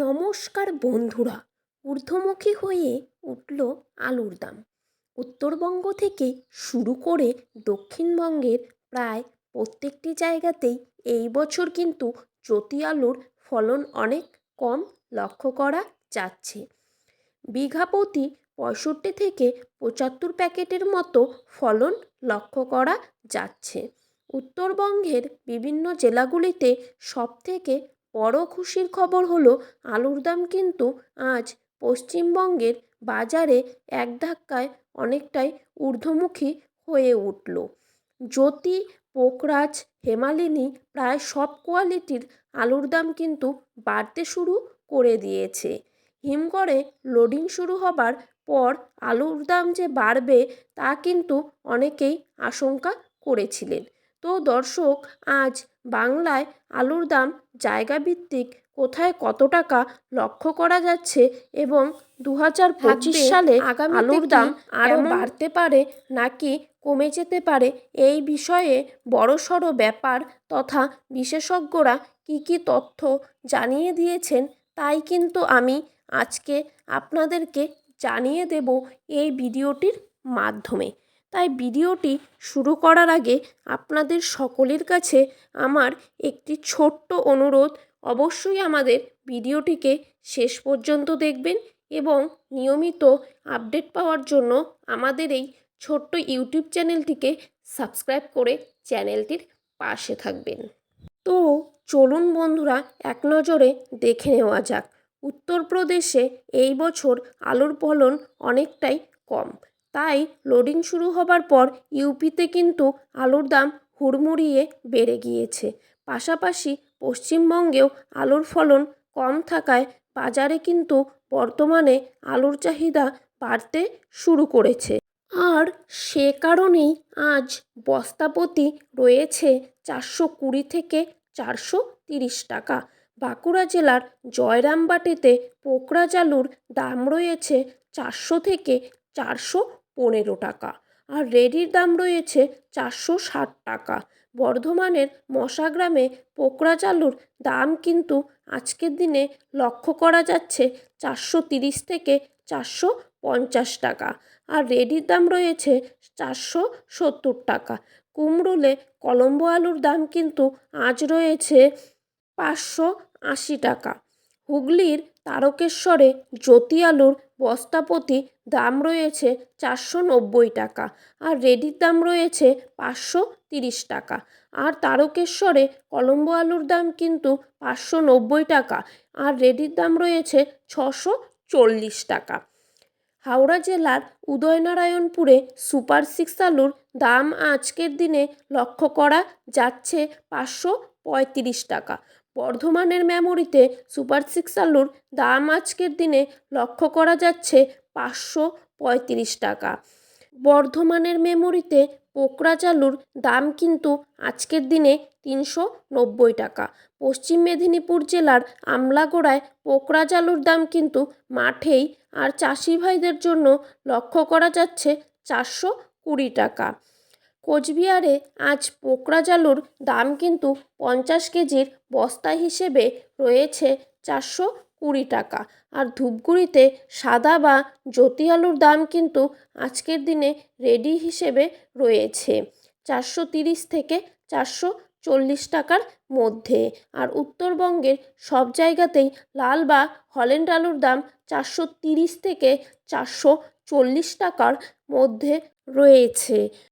নমস্কার বন্ধুরা, ঊর্ধ্বমুখী হয়ে উঠল আলুর দাম। উত্তরবঙ্গ থেকে শুরু করে দক্ষিণবঙ্গের প্রায় প্রত্যেকটি জায়গাতেই এই বছর কিন্তু জ্যোতি আলুর ফলন অনেক কম লক্ষ্য করা যাচ্ছে। বিঘা প্রতি 65 থেকে 75 প্যাকেটের মতো ফলন লক্ষ্য করা যাচ্ছে। উত্তরবঙ্গের বিভিন্ন জেলাগুলিতে সবথেকে বড় খুশির খবর হলো আলুর দাম কিন্তু আজ পশ্চিমবঙ্গের বাজারে এক ধাক্কায় অনেকটাই ঊর্ধ্বমুখী হয়ে উঠল। জ্যোতি, পোকরাজ, হেমালিনী প্রায় সব কোয়ালিটির আলুর দাম কিন্তু বাড়তে শুরু করে দিয়েছে। হিমঘরে লোডিং শুরু হবার পর আলুর দাম যে বাড়বে তা কিন্তু অনেকেই আশঙ্কা করেছিলেন। তো দর্শক, আজ বাংলায় আলুর দাম জায়গাভিত্তিক কোথায় কত টাকা লক্ষ্য করা যাচ্ছে এবং 2025 সালে আলুর দাম আরও বাড়তে পারে নাকি কমে যেতে পারে, এই বিষয়ে বড়সড় ব্যাপার তথা বিশেষজ্ঞরা কী তথ্য জানিয়ে দিয়েছেন তাই কিন্তু আমি আজকে আপনাদেরকে জানিয়ে দেব এই ভিডিওটির মাধ্যমে। তাই ভিডিওটি শুরু করার আগে আপনাদের সকলের কাছে আমার একটি ছোট্ট অনুরোধ, অবশ্যই আমাদের ভিডিওটিকে শেষ পর্যন্ত দেখবেন এবং নিয়মিত আপডেট পাওয়ার জন্য আমাদের এই ছোট্ট ইউটিউব চ্যানেলটিকে সাবস্ক্রাইব করে চ্যানেলটির পাশে থাকবেন। তো চলুন বন্ধুরা, এক নজরে দেখে নেওয়া যাক। উত্তরপ্রদেশে এই বছর আলুর ফলন অনেকটাই কম, তাই লোডিং শুরু হবার পর ইউপিতে কিন্তু আলুর দাম হুড়মুড়িয়ে বেড়ে গিয়েছে। পাশাপাশি পশ্চিমবঙ্গেও আলুর ফলন কম থাকায় বাজারে কিন্তু বর্তমানে আলুর চাহিদা বাড়তে শুরু করেছে। আর সে কারণেই আজ বস্তাপ্রতি রয়েছে 420 থেকে 430 টাকা। বাঁকুড়া জেলার জয়রামবাটিতে পোকরাজ আলুর দাম রয়েছে 400 থেকে 415 টাকা, আর রেডির দাম রয়েছে 460 টাকা। বর্ধমানের মশাগ্রামে পোকরাজ আলুর দাম কিন্তু আজকের দিনে লক্ষ্য করা যাচ্ছে 430 থেকে 450 টাকা, আর রেডির দাম রয়েছে 470 টাকা। কুমরুলে কলম্বো আলুর দাম কিন্তু আজ রয়েছে 580 টাকা। হুগলির তারকেশ্বরে জ্যোতি আলুর বস্তাপ্রতি দাম রয়েছে 490 টাকা, আর রেডির দাম রয়েছে 530 টাকা। আর তারকেশ্বরে কলম্বো আলুর দাম কিন্তু 590 টাকা, আর রেডির দাম রয়েছে 640 টাকা। হাওড়া জেলার উদয়নারায়ণপুরে সুপার 6 আলুর দাম আজকের দিনে লক্ষ্য করা যাচ্ছে 535 টাকা। বর্ধমানের মেমোরিতে সুপার 6 আলুর দাম আজকের দিনে লক্ষ্য করা যাচ্ছে 535 টাকা। বর্ধমানের মেমোরিতে পোকরাজ আলুর দাম কিন্তু আজকের দিনে 390 টাকা। পশ্চিম মেদিনীপুর জেলার আমলাগোড়ায় পোকরাজ আলুর দাম কিন্তু মাঠেই আর চাষি ভাইদের জন্য লক্ষ্য করা যাচ্ছে 420 টাকা। কোচবিহারে আজ পোকরাজ আলুর দাম কিন্তু 50 কেজির বস্তা হিসেবে রয়েছে 420 টাকা, আর ধূপগুড়িতে সাদা বা জ্যোতি আলুর দাম কিন্তু আজকের দিনে রেডি হিসেবে রয়েছে 430 থেকে 440 টাকার মধ্যে। আর উত্তরবঙ্গের সব জায়গাতেই লাল বা হল্যান্ড আলুর দাম 430 থেকে 440 টাকার মধ্যে রয়েছে।